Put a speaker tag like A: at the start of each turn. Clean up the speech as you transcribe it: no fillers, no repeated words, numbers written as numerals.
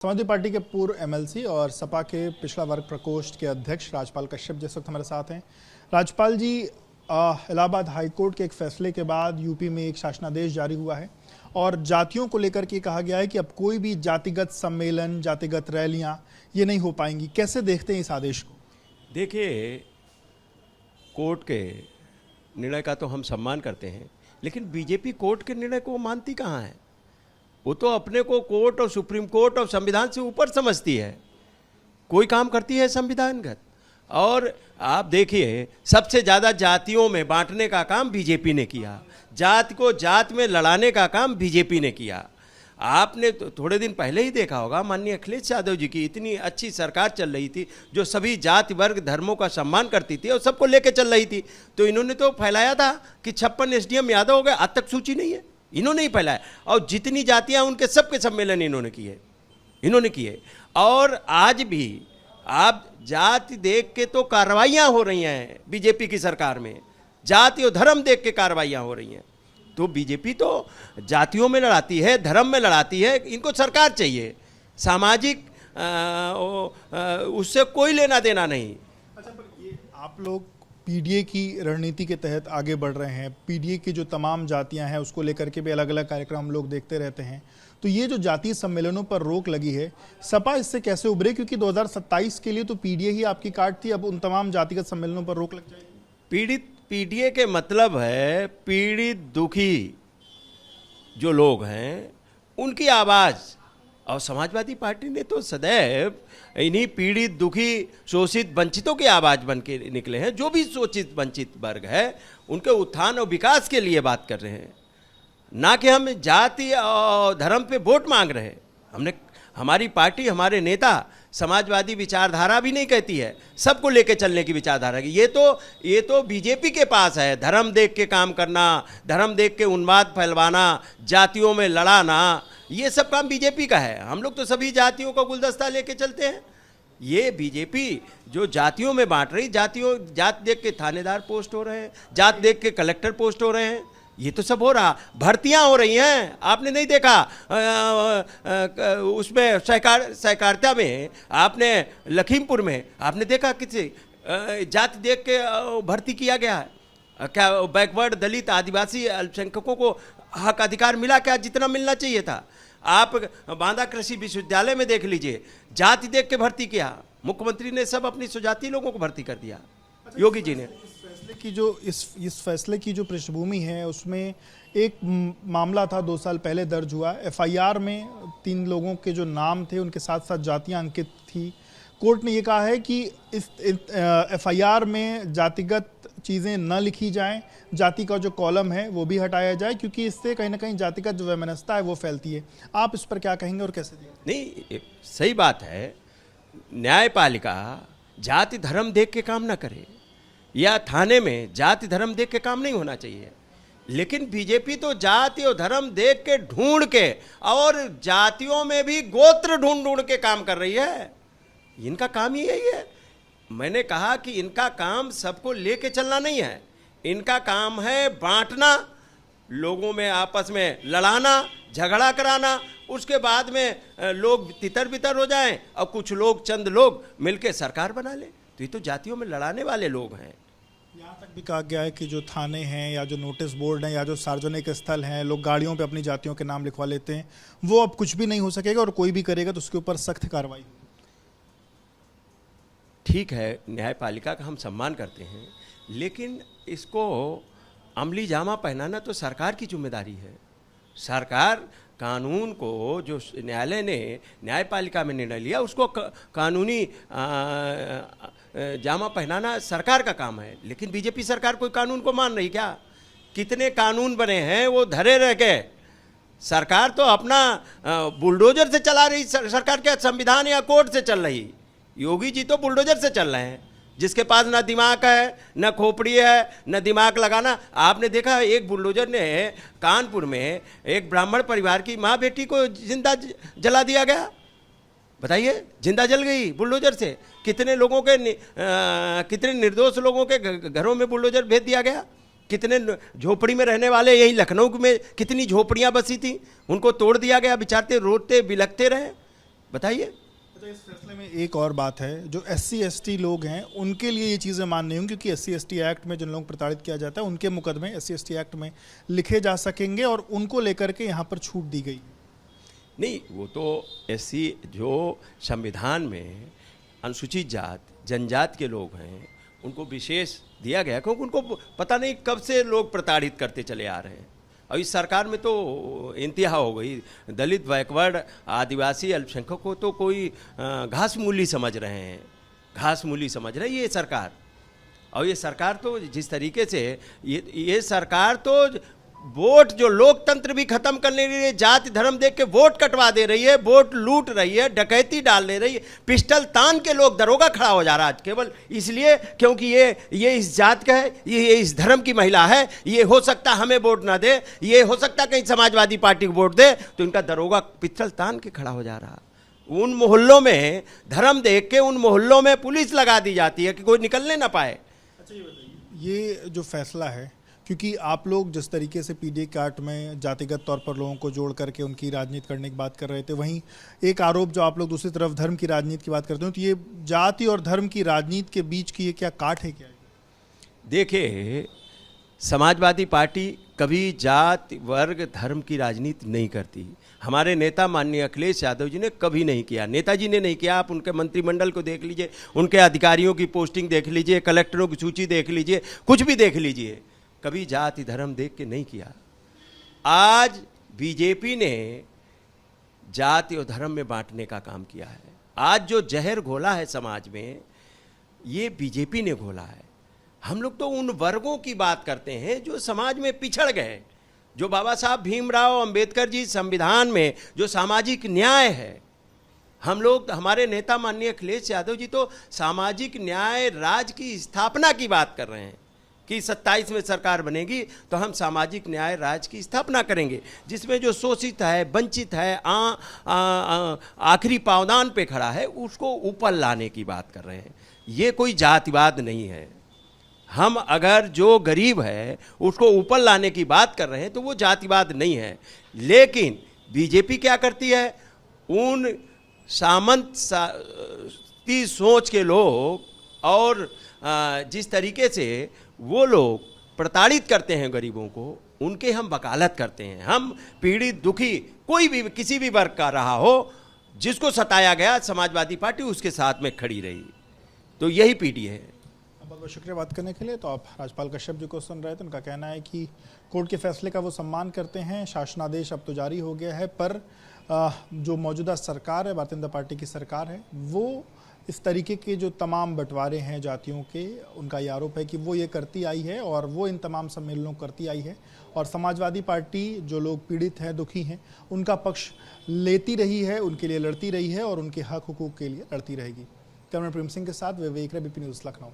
A: Samajwadi party के पूर्व MLC और सपा के पिछड़ा वर्ग प्रकोष्ठ के अध्यक्ष राजपाल कश्यप जिस वक्त हमारे साथ हैं। राजपाल जी, इलाहाबाद हाईकोर्ट के एक फैसले के बाद यूपी में एक शासनादेश जारी हुआ है और जातियों को लेकर के कहा गया है कि अब कोई भी जातिगत सम्मेलन, जातिगत रैलियां ये नहीं हो पाएंगी। कैसे देखते हैं इस आदेश को?
B: देखिए, कोर्ट के निर्णय का तो हम सम्मान करते हैं, लेकिन बीजेपी कोर्ट के निर्णय को मानती कहाँ है। वो तो अपने को कोर्ट और सुप्रीम कोर्ट और संविधान से ऊपर समझती है। कोई काम करती है संविधानगत। और आप देखिए, सबसे ज़्यादा जातियों में बांटने का काम बीजेपी ने किया, जात को जात में लड़ाने का काम बीजेपी ने किया। आपने तो थोड़े दिन पहले ही देखा होगा, माननीय अखिलेश यादव जी की इतनी अच्छी सरकार चल रही थी जो सभी जाति वर्ग धर्मों का सम्मान करती थी और सबको लेके चल रही थी। तो इन्होंने तो फैलाया था कि 56 एसडीएम यादव हो गए, आज तक सूची नहीं है, इन्होंने ही फैलाया। और जितनी जातियां उनके सबके सम्मेलन इन्होंने किए। और आज भी आप जाति देख के तो कार्रवाइयां हो रही हैं बीजेपी की सरकार में, जाति और धर्म देख के कार्रवाइयां हो रही हैं। तो बीजेपी तो जातियों में लड़ाती है, धर्म में लड़ाती है। इनको सरकार चाहिए, सामाजिक उससे कोई लेना देना नहीं।
A: अच्छा, पर ये आप लोग पीडीए की रणनीति के तहत आगे बढ़ रहे हैं। पीडीए की जो तमाम जातियां हैं उसको लेकर के भी अलग अलग कार्यक्रम हम लोग देखते रहते हैं। तो ये जो जातीय सम्मेलनों पर रोक लगी है, सपा इससे कैसे उभरे? क्योंकि 2027 के लिए तो पीडीए ही आपकी कार्ड थी, अब उन तमाम जातिगत सम्मेलनों पर रोक लग जाएगी।
B: पीडीए के मतलब है पीड़ित दुखी जो लोग हैं उनकी आवाज़। और समाजवादी पार्टी ने तो सदैव इन्हीं पीड़ित दुखी शोषित वंचितों की आवाज़ बन के निकले हैं। जो भी शोषित वंचित वर्ग है उनके उत्थान और विकास के लिए बात कर रहे हैं, ना कि हम जाति और धर्म पे वोट मांग रहे हैं। हमारी पार्टी, हमारे नेता समाजवादी विचारधारा भी नहीं कहती है, सबको लेके चलने की विचारधारा की। ये तो बीजेपी के पास है, धर्म देख के काम करना, धर्म देख के उन्माद फैलवाना, जातियों में लड़ाना, ये सब काम बीजेपी का है। हम लोग तो सभी जातियों का गुलदस्ता लेके चलते हैं। ये बीजेपी जो जातियों में बांट रही, जात देख के थानेदार पोस्ट हो रहे हैं, जात देख के कलेक्टर पोस्ट हो रहे हैं, ये तो सब हो रहा। भर्तियां हो रही हैं, आपने नहीं देखा उसमें सहकारिता में, आपने लखीमपुर में आपने देखा किसी जाति देख के भर्ती किया गया है क्या? बैकवर्ड, दलित, आदिवासी, अल्पसंख्यकों को हक अधिकार मिला क्या जितना मिलना चाहिए था? आप बांदा कृषि विश्वविद्यालय में देख लीजिए, जाति देख के भर्ती किया, मुख्यमंत्री ने सब अपनी स्वजाति लोगों को भर्ती कर दिया, योगी जी ने।
A: इस फैसले की जो पृष्ठभूमि है उसमें एक मामला था 2 साल पहले दर्ज हुआ। एफआईआर में 3 लोगों के जो नाम थे उनके साथ साथ जातियां अंकित थी। कोर्ट ने ये कहा है कि इस एफआईआर में जातिगत चीज़ें न लिखी जाएं, जाति का जो कॉलम है वो भी हटाया जाए, क्योंकि इससे कहीं ना कहीं जातिगत जो वैमनस्यता है वो फैलती है। आप इस पर क्या कहेंगे और कैसे देखेंगे?
B: नहीं, सही बात है। न्यायपालिका जाति धर्म देख के काम ना करे, या थाने में जाति धर्म देख के काम नहीं होना चाहिए। लेकिन बीजेपी तो जाति और धर्म देख के ढूंढ के, और जातियों में भी गोत्र ढूंढ के काम कर रही है। इनका काम ही यही है। मैंने कहा कि इनका काम सबको लेके चलना नहीं है, इनका काम है बांटना, लोगों में आपस में लड़ाना, झगड़ा कराना, उसके बाद में लोग तितर बितर हो जाएं और कुछ लोग, चंद लोग मिलके सरकार बना लें। तो ये तो जातियों में लड़ाने वाले लोग हैं।
A: यहाँ तक भी कहा गया है कि जो थाने हैं या जो नोटिस बोर्ड हैं या जो सार्वजनिक स्थल हैं, लोग गाड़ियों पे अपनी जातियों के नाम लिखवा लेते हैं, वो अब कुछ भी नहीं हो सकेगा और कोई भी करेगा तो उसके ऊपर सख्त कार्रवाई।
B: ठीक है, न्यायपालिका का हम सम्मान करते हैं, लेकिन इसको अमली जामा पहनाना तो सरकार की जिम्मेदारी है। सरकार कानून को, जो न्यायालय ने न्यायपालिका में निर्णय लिया, उसको कानूनी जामा पहनाना सरकार का काम है। लेकिन बीजेपी सरकार कोई कानून को मान रही क्या? कितने कानून बने हैं वो धरे रह गए। सरकार तो अपना बुलडोजर से चला रही, सरकार क्या संविधान या कोर्ट से चल रही? योगी जी तो बुलडोजर से चल रहे हैं, जिसके पास ना दिमाग है, ना खोपड़ी है, ना दिमाग लगाना। आपने देखा एक बुलडोजर ने कानपुर में एक ब्राह्मण परिवार की माँ बेटी को जिंदा जला दिया गया। बताइए, जिंदा जल गई बुलडोजर से। कितने लोगों के कितने निर्दोष लोगों के घरों में बुलडोजर भेज दिया गया। कितने झोपड़ी में रहने वाले, यही लखनऊ में कितनी झोपड़ियां बसी थी, उनको तोड़ दिया गया, बेचारे रोते बिलखते रहे। बताइए।
A: अच्छा, इस फैसले में एक और बात है, जो SC/ST लोग हैं उनके लिए ये चीज़ें मान्य नहीं होंगी, क्योंकि SC/ST एक्ट में जिन लोगों को प्रताड़ित किया जाता है उनके मुकदमे SC/ST एक्ट में लिखे जा सकेंगे और उनको लेकर के यहाँ पर छूट दी गई।
B: नहीं, वो तो SC जो संविधान में अनुसूचित जात जनजात के लोग हैं उनको विशेष दिया गया, क्योंकि उनको पता नहीं कब से लोग प्रताड़ित करते चले आ रहे हैं। और इस सरकार में तो इंतहा हो गई, दलित, बैकवर्ड, आदिवासी, अल्पसंख्यक को तो कोई घास मूली समझ रहे हैं, घास मूली समझ रहे हैं ये सरकार। और ये सरकार तो जिस तरीके से ये सरकार तो वोट, जो लोकतंत्र भी खत्म करने के लिए जाति धर्म देख के वोट कटवा दे रही है, वोट लूट रही है, डकैती डाल ले रही है, पिस्टल तान के लोग दरोगा खड़ा हो जा रहा है केवल इसलिए क्योंकि ये इस जात का है, ये इस धर्म की महिला है, ये हो सकता हमें वोट ना दे, ये हो सकता कहीं समाजवादी पार्टी को वोट दे, तो इनका दरोगा पिस्टल तान के खड़ा हो जा रहा। उन मोहल्लों में धर्म देख के उन मोहल्लों में पुलिस लगा दी जाती है कि कोई निकलने ना पाए।
A: अच्छा, ये बताइए, ये जो फैसला है, क्योंकि आप लोग जिस तरीके से PD एक्ट में जातिगत तौर पर लोगों को जोड़ करके उनकी राजनीति करने की बात कर रहे थे, वहीं एक आरोप जो आप लोग दूसरी तरफ धर्म की राजनीति की बात करते हो, तो ये जाति और धर्म की राजनीति के बीच की ये क्या काट है क्या?
B: देखिए, समाजवादी पार्टी कभी जाति वर्ग धर्म की राजनीति नहीं करती। हमारे नेता माननीय अखिलेश यादव जी ने कभी नहीं किया, नेताजी ने नहीं किया। आप उनके मंत्रिमंडल को देख लीजिए, उनके अधिकारियों की पोस्टिंग देख लीजिए, कलेक्टरों की सूची देख लीजिए, कुछ भी देख लीजिए, कभी जाति धर्म देख के नहीं किया। आज बीजेपी ने जाति और धर्म में बांटने का काम किया है। आज जो जहर घोला है समाज में, ये बीजेपी ने घोला है। हम लोग तो उन वर्गों की बात करते हैं जो समाज में पिछड़ गए, जो बाबा साहब भीमराव अंबेडकर जी संविधान में जो सामाजिक न्याय है, हम लोग, हमारे नेता माननीय अखिलेश यादव जी तो सामाजिक न्याय राज की स्थापना की बात कर रहे हैं कि 27 में सरकार बनेगी तो हम सामाजिक न्याय राज की स्थापना करेंगे, जिसमें जो शोषित है, वंचित है, आखिरी पावदान पे खड़ा है, उसको ऊपर लाने की बात कर रहे हैं। ये कोई जातिवाद नहीं है। हम अगर जो गरीब है उसको ऊपर लाने की बात कर रहे हैं तो वो जातिवाद नहीं है। लेकिन बीजेपी क्या करती है, उन सामंत की सोच के लोग और जिस तरीके से वो लोग प्रताड़ित करते हैं गरीबों को, उनके हम वकालत करते हैं। हम पीड़ित, दुखी, कोई भी किसी भी वर्ग का रहा हो, जिसको सताया गया, समाजवादी पार्टी उसके साथ में खड़ी रही। तो यही पीढ़ी है।
A: बहुत बहुत शुक्रिया बात करने के लिए। तो आप राज्यपाल कश्यप जी को सुन रहे थे, उनका कहना है कि कोर्ट के फैसले का वो सम्मान करते हैं, शासनादेश अब तो जारी हो गया है, पर जो मौजूदा सरकार है, भारतीय जनता पार्टी की सरकार है, वो इस तरीके के जो तमाम बंटवारे हैं जातियों के, उनका ये आरोप है कि वो ये करती आई है और वो इन तमाम सम्मेलनों करती आई है, और समाजवादी पार्टी जो लोग पीड़ित हैं, दुखी हैं, उनका पक्ष लेती रही है, उनके लिए लड़ती रही है और उनके हक हुकूक के लिए लड़ती रहेगी। कैमरा प्रेम सिंह के साथ विवेक, ABP न्यूज़, लखनऊ।